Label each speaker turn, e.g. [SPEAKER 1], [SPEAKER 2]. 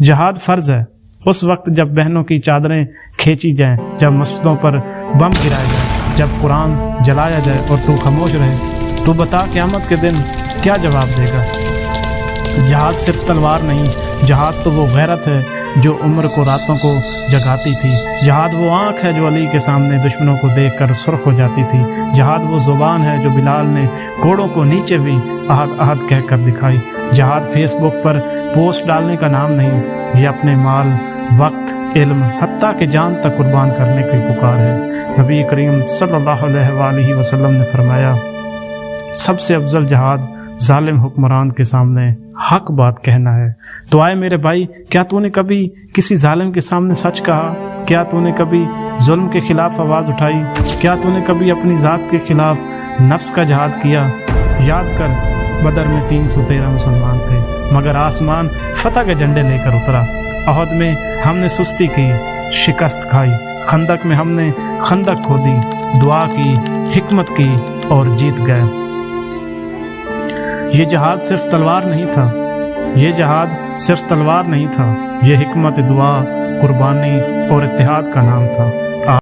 [SPEAKER 1] جہاد فرض ہے اس وقت جب بہنوں کی چادریں کھینچی جائیں، جب مسجدوں پر بم گرائے جائیں، جب قرآن جلایا جائے اور تو خاموش رہے۔ تو بتا قیامت کے دن کیا جواب دے گا؟ جہاد صرف تلوار نہیں، جہاد تو وہ غیرت ہے جو عمر کو راتوں کو جگاتی تھی۔ جہاد وہ آنکھ ہے جو علی کے سامنے دشمنوں کو دیکھ کر سرخ ہو جاتی تھی۔ جہاد وہ زبان ہے جو بلال نے کوڑوں کو نیچے بھی احد احد کہہ کر دکھائی۔ جہاد فیس بک پر پوسٹ ڈالنے کا نام نہیں، یہ اپنے مال، وقت، علم، حتیٰ کہ جان تک قربان کرنے کی پکار ہے۔ نبی کریم صلی اللہ علیہ وآلہ وسلم نے فرمایا، سب سے افضل جہاد ظالم حکمران کے سامنے حق بات کہنا ہے۔ تو آئے میرے بھائی، کیا تو نے کبھی کسی ظالم کے سامنے سچ کہا؟ کیا تو نے کبھی ظلم کے خلاف آواز اٹھائی؟ کیا تو نے کبھی اپنی ذات کے خلاف نفس کا جہاد کیا؟ یاد کر، بدر میں 313 مسلمان تھے، مگر آسمان فتح کے جھنڈے لے کر اترا۔ احد میں ہم نے سستی کی، شکست کھائی۔ خندق میں ہم نے خندق کھودی، دعا کی، حکمت کی اور جیت گئے۔ یہ جہاد صرف تلوار نہیں تھا، یہ جہاد صرف تلوار نہیں تھا، یہ حکمت، دعا، قربانی اور اتحاد کا نام تھا۔